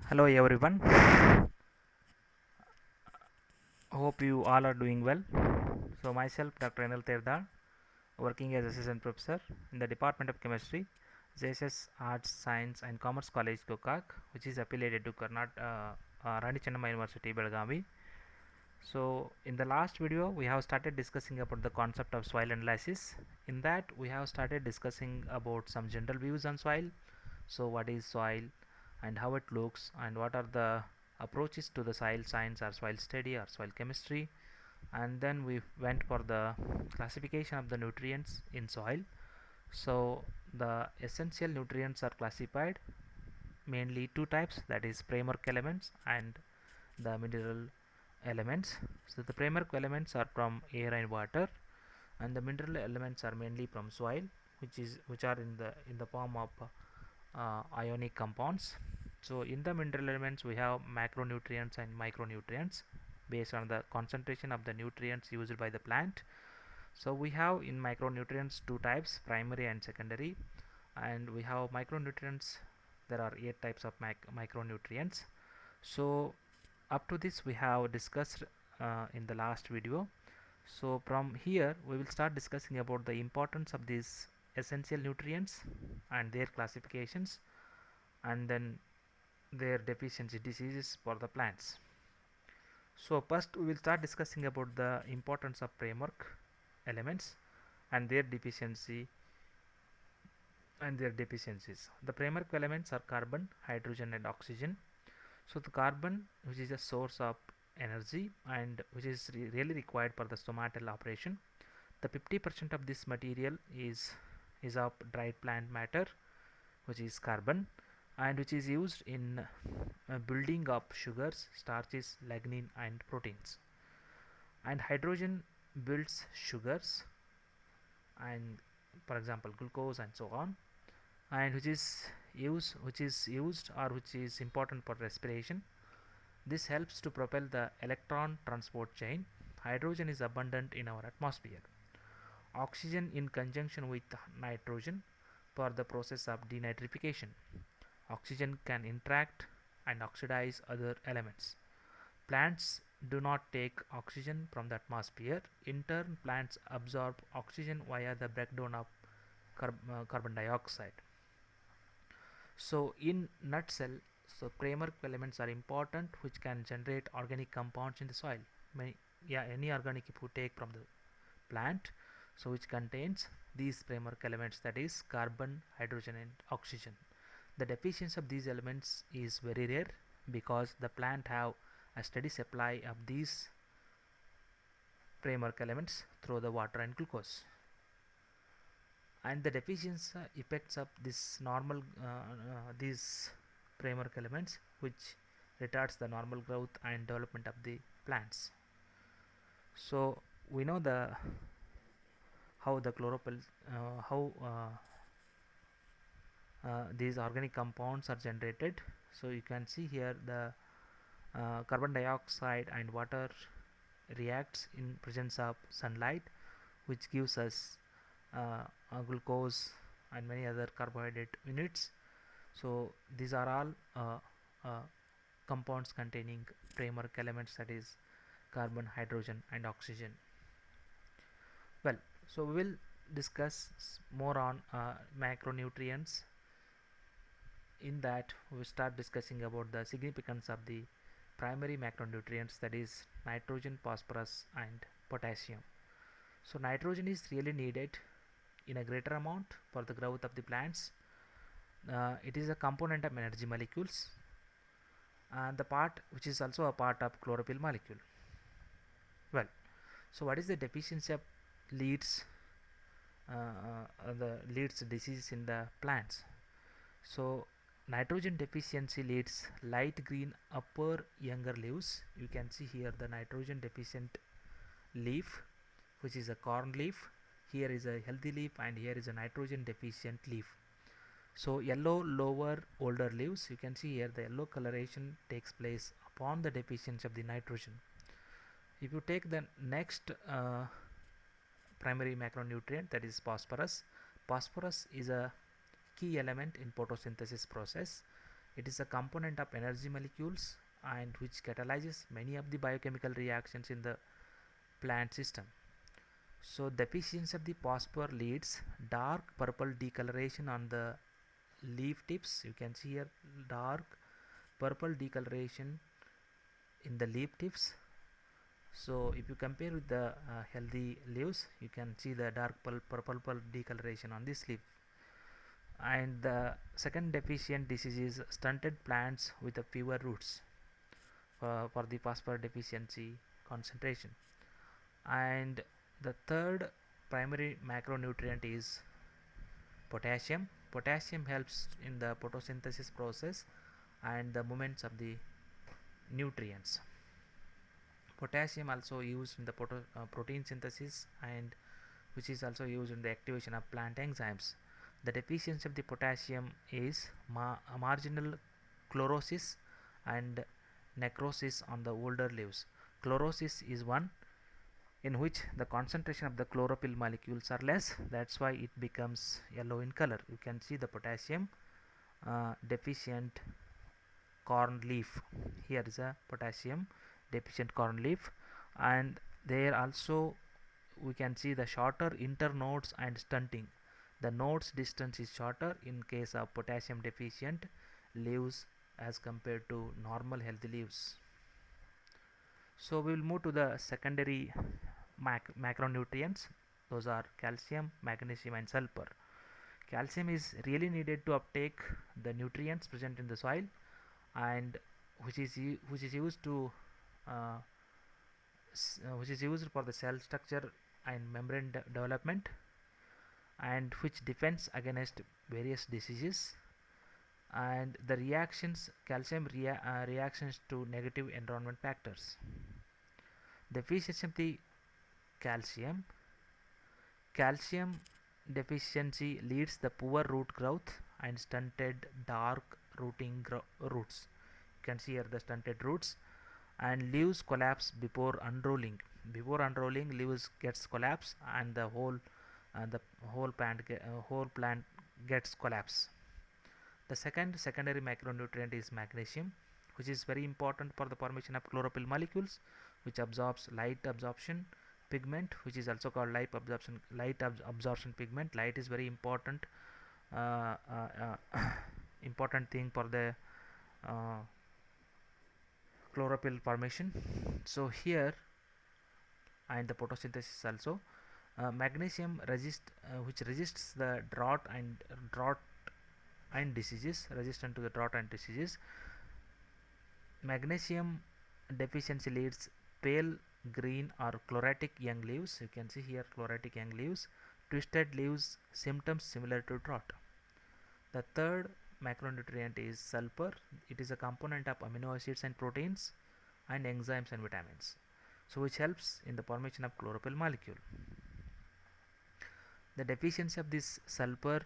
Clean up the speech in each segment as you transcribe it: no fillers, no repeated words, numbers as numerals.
Hello everyone. Hope you all are doing well. So myself Dr. Anil Terdar, working as assistant professor in the Department of Chemistry, JSS Arts, Science and Commerce College Gokak, which is affiliated to Rani Chennamma University Belgavi. So in the last video we have started discussing about the concept of soil analysis. In that we have started discussing about some general views on soil. So what is soil and how it looks and what are the approaches to the soil science or soil study or soil chemistry, and then we went for the classification of the nutrients in soil. So the essential nutrients are classified mainly two types, that is framework elements and the mineral elements. So the framework elements are from air and water, and the mineral elements are mainly from soil, which are in the form of ionic compounds. So in the mineral elements we have macronutrients and micronutrients based on the concentration of the nutrients used by the plant. So we have in micronutrients two types, primary and secondary, and we have micronutrients. There are 8 types of micronutrients. So up to this we have discussed in the last video. So from here we will start discussing about the importance of these essential nutrients and their classifications, and then their deficiency diseases for the plants. So first we will start discussing about the importance of framework elements and their deficiency and their deficiencies. The framework elements are carbon, hydrogen and oxygen. So the carbon, which is a source of energy and which is really required for the stomatal operation. The 50% of this material is of dried plant matter, which is carbon, and which is used in building up sugars, starches, lignin and proteins. And hydrogen builds sugars and, for example, glucose and so on, and which is used or which is important for respiration. This helps to propel the electron transport chain. Hydrogen is abundant in our atmosphere. Oxygen in conjunction with nitrogen for the process of denitrification. Oxygen can interact and oxidize other elements. Plants do not take oxygen from the atmosphere. In turn, plants absorb oxygen via the breakdown of carbon dioxide. So in nutshell, so framework elements are important, which can generate organic compounds in the soil. Any organic if you take from the plant, so which contains these framework elements, that is carbon, hydrogen and oxygen. The deficiency of these elements is very rare because the plant have a steady supply of these framework elements through the water and glucose. And the deficiency effects of this normal these framework elements, which retards the normal growth and development of the plants. So we know the how the chlorophyll how these organic compounds are generated. So you can see here the carbon dioxide and water reacts in presence of sunlight, which gives us glucose and many other carbohydrate units. So these are all compounds containing framework elements, that is carbon, hydrogen and oxygen. Well, so we will discuss more on macronutrients. In that we start discussing about the significance of the primary macronutrients, that is nitrogen, phosphorus and potassium. So nitrogen is really needed in a greater amount for the growth of the plants. It is a component of energy molecules and the part which is also a part of chlorophyll molecule. Well, so what is the deficiency of leads the leads disease in the plants? So nitrogen deficiency leads light green upper younger leaves. You can see here the nitrogen deficient leaf, which is a corn leaf. Here is a healthy leaf and here is a nitrogen deficient leaf. So yellow lower older leaves, you can see here the yellow coloration takes place upon the deficiency of the nitrogen. If you take the next primary macronutrient, that is phosphorus. Phosphorus is a key element in photosynthesis process. It is a component of energy molecules and which catalyzes many of the biochemical reactions in the plant system. So deficiency of the phosphor leads dark purple decoloration on the leaf tips. You can see here dark purple decoloration in the leaf tips. So if you compare with the healthy leaves, you can see the dark purple decoloration on this leaf. And the second deficient disease is stunted plants with a fewer roots for the phosphorus deficiency concentration. And the third primary macronutrient is potassium. Potassium helps in the photosynthesis process and the movements of the nutrients. Potassium also used in the protein synthesis, and which is also used in the activation of plant enzymes. The deficiency of the potassium is marginal chlorosis and necrosis on the older leaves. Chlorosis is one in which the concentration of the chlorophyll molecules are less, that's why it becomes yellow in color. You can see the potassium deficient corn leaf. Here is a potassium deficient corn leaf, and there also we can see the shorter internodes and stunting. The nodes distance is shorter in case of potassium deficient leaves as compared to normal healthy leaves. So we will move to the secondary macronutrients. Those are calcium, magnesium and sulfur. Calcium is really needed to uptake the nutrients present in the soil, and which is used to which is used for the cell structure and membrane development, and which defends against various diseases. And the reactions calcium reactions to negative environment factors. Deficiency of the calcium deficiency leads the poor root growth and stunted dark rooting roots. You can see here the stunted roots, and leaves collapse before unrolling. Before unrolling, leaves gets collapsed and the whole plant gets collapsed. The secondary macronutrient is magnesium, which is very important for the formation of chlorophyll molecules, which absorbs light absorption pigment, which is also called light absorption pigment. Light is very important important thing for the chlorophyll formation. So here, and the photosynthesis also, magnesium which resists the drought and diseases, resistant to the drought and diseases. Magnesium deficiency leads pale green or chlorotic young leaves. You can see here chlorotic young leaves, twisted leaves, symptoms similar to drought. The third macronutrient is sulfur. It is a component of amino acids and proteins and enzymes and vitamins, so which helps in the formation of chlorophyll molecule. The deficiency of this sulfur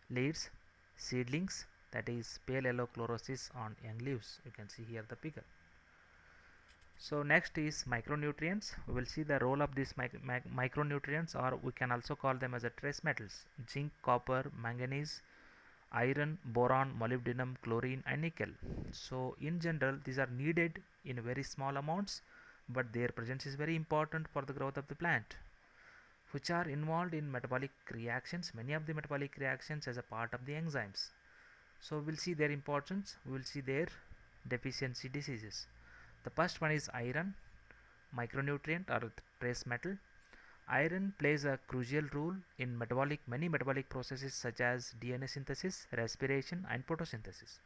leads seedlings, that is pale yellow chlorosis on young leaves. You can see here the figure. So next is micronutrients. We will see the role of these micronutrients, or we can also call them as a trace metals: zinc, copper, manganese, iron, boron, molybdenum, chlorine and nickel. So in general these are needed in very small amounts, but their presence is very important for the growth of the plant, which are involved in metabolic reactions, many of the metabolic reactions as a part of the enzymes. So we'll see their importance, we will see their deficiency diseases. The first one is iron micronutrient or trace metal. Iron plays a crucial role in many metabolic processes such as DNA synthesis, respiration and photosynthesis,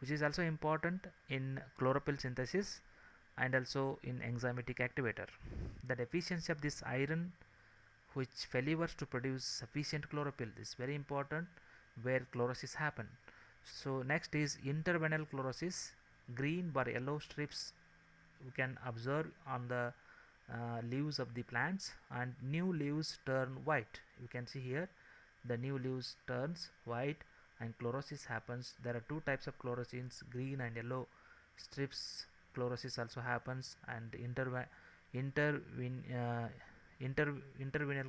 which is also important in chlorophyll synthesis and also in enzymatic activator. The deficiency of this iron, which fails to produce sufficient chlorophyll, is very important where chlorosis happen. So next is interveinal chlorosis. Green or yellow strips we can observe on the leaves of the plants, and new leaves turn white. You can see here the new leaves turns white and chlorosis happens. There are two types of chlorosins, green and yellow strips chlorosis also happens, and interveinal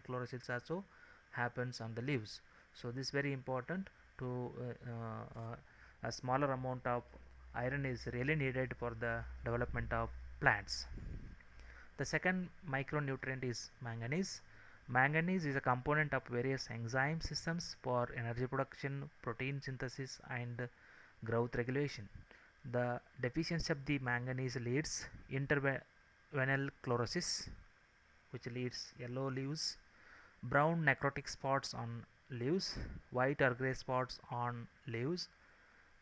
chlorosis also happens on the leaves. So this is very important to a smaller amount of iron is really needed for the development of plants. The second micronutrient is manganese. Manganese is a component of various enzyme systems for energy production, protein synthesis, and growth regulation. The deficiency of the manganese leads interveinal chlorosis, which leads yellow leaves, brown necrotic spots on leaves, white or grey spots on leaves,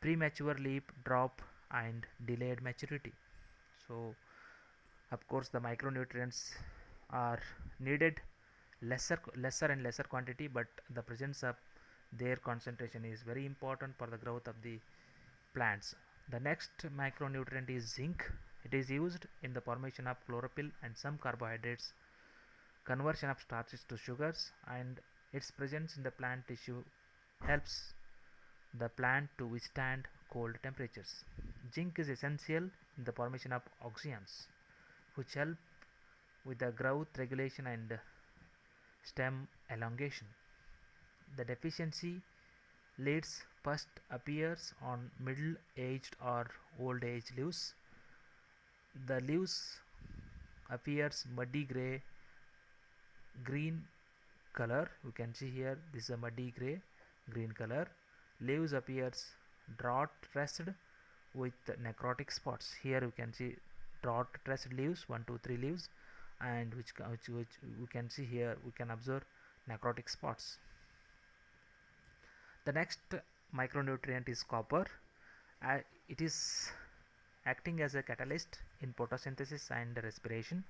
premature leaf drop, and delayed maturity. So of course the micronutrients are needed lesser and lesser quantity, but the presence of their concentration is very important for the growth of the plants. The next micronutrient is zinc. It is used in the formation of chlorophyll and some carbohydrates, conversion of starches to sugars, and its presence in the plant tissue helps the plant to withstand cold temperatures. Zinc is essential in the formation of oxygens, which help with the growth regulation and stem elongation. The deficiency leads first appears on middle-aged or old-age leaves. The leaves appears muddy gray green color. You can see here this is a muddy gray green color. Leaves appears drought stressed with necrotic spots. Here you can see drought stressed leaves, 1 2 3 leaves, and which we can see here, we can observe necrotic spots. The next micronutrient is copper. It is acting as a catalyst in photosynthesis and respiration,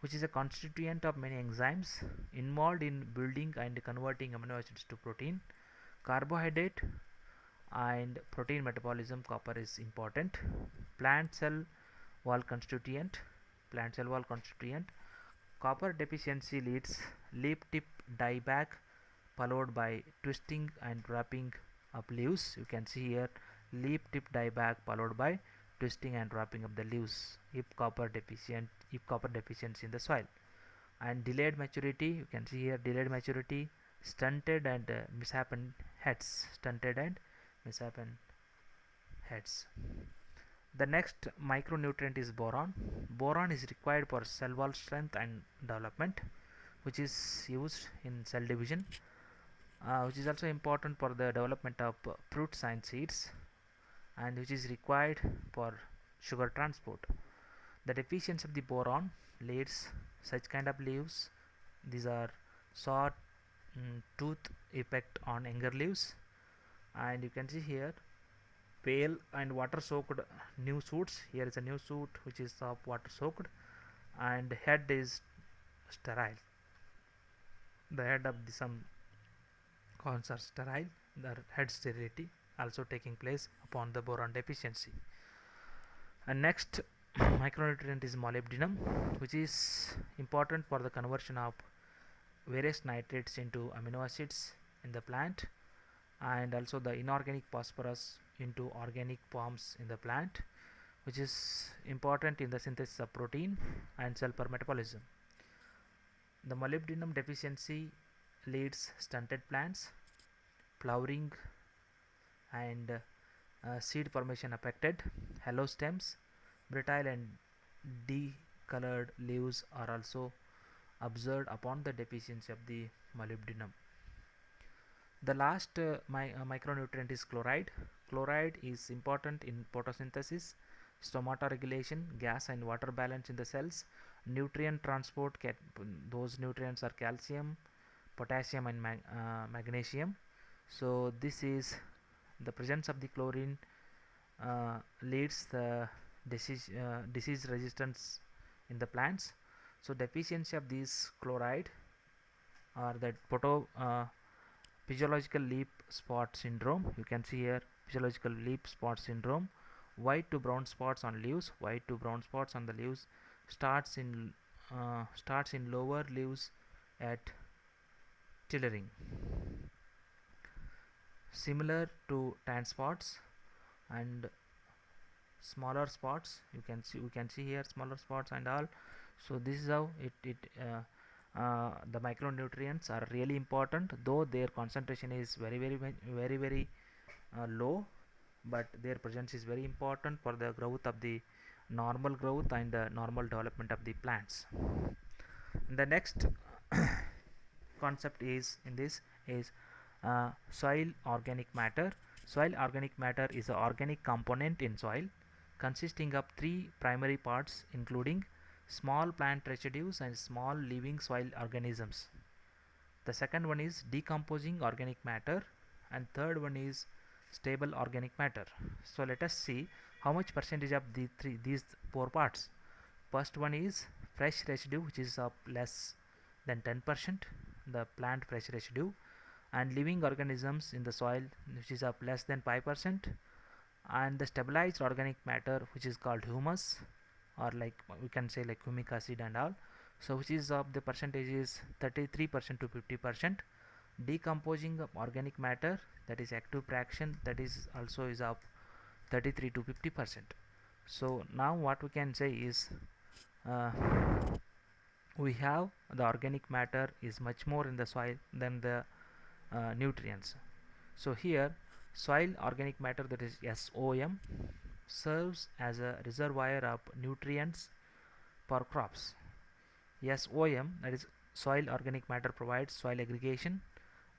which is a constituent of many enzymes involved in building and converting amino acids to protein, carbohydrate, and protein metabolism. Copper is important. Plant cell wall constituent. Copper deficiency leads leaf tip dieback, followed by twisting and wrapping up leaves. You can see here leaf tip dieback followed by twisting and wrapping up the leaves if copper deficiency in the soil. And delayed maturity, you can see here delayed maturity, stunted and misshapen heads. The next micronutrient is boron. Boron is required for cell wall strength and development, which is used in cell division, which is also important for the development of fruits and seeds, and which is required for sugar transport. The deficiency of the boron leads such kind of leaves. These are saw tooth effect on younger leaves, and you can see here pale and water soaked new shoots. Here is a new shoot which is of water soaked, and head is sterile. The head of some cones are sterile. The head sterility also taking place upon the boron deficiency. And next micronutrient is molybdenum, which is important for the conversion of various nitrates into amino acids in the plant, and also the inorganic phosphorus into organic forms in the plant, which is important in the synthesis of protein and sulfur metabolism. The molybdenum deficiency leads stunted plants, flowering and seed formation affected, hollow stems, brittle and decolored leaves are also observed upon the deficiency of the molybdenum. The last micronutrient is chloride. Chloride is important in photosynthesis, stomata regulation, gas and water balance in the cells, nutrient transport. Those nutrients are calcium, potassium, and magnesium. So this is the presence of the chlorine leads the disease resistance in the plants. So deficiency of these chloride are the physiological leaf spot syndrome. You can see here physiological leaf spot syndrome, white to brown spots on leaves, white to brown spots on the leaves, starts in lower leaves at tillering, similar to tan spots and smaller spots. We can see here smaller spots and all. So this is how the micronutrients are really important, though their concentration is very low, but their presence is very important for the growth of the normal growth and the normal development of the plants. The next concept is in this is soil organic matter. Soil organic matter is an organic component in soil consisting of three primary parts, including small plant residues and small living soil organisms. The second one is decomposing organic matter, and third one is stable organic matter. So let us see how much percentage of these four parts. First one is fresh residue, which is of less than 10%, the plant fresh residue, and living organisms in the soil, which is of less than 5%, and the stabilized organic matter, which is called humus, or like we can say like humic acid and all, so which is of the percentage is 33% to 50%. Decomposing of organic matter, that is active fraction, that is also is of 33 to 50%. So now what we can say is uh, we have the organic matter is much more in the soil than the nutrients. So here soil organic matter, that is SOM, serves as a reservoir of nutrients for crops. SOM, that is soil organic matter, provides soil aggregation,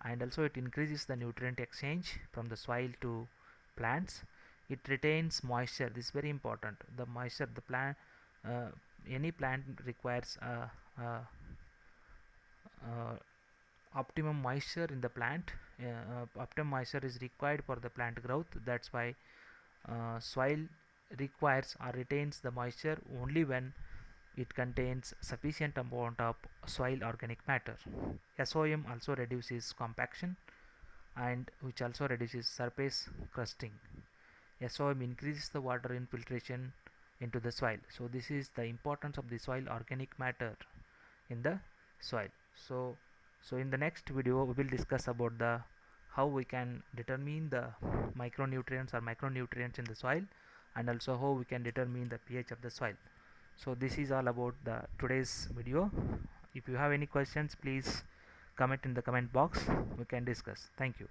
and also it increases the nutrient exchange from the soil to plants. It retains moisture. This is very important. The moisture, the plant, uh, any plant requires uh, optimum moisture in the plant. Optimum moisture is required for the plant growth. That's why soil requires or retains the moisture only when it contains sufficient amount of soil organic matter. SOM also reduces compaction, and which also reduces surface crusting. SOM increases the water infiltration into the soil. So this is the importance of the soil organic matter in the soil. So in the next video we will discuss about the how we can determine the micronutrients or macronutrients in the soil, and also how we can determine the pH of the soil. So this is all about the today's video. If you have any questions, please comment in the comment box. We can discuss. Thank you.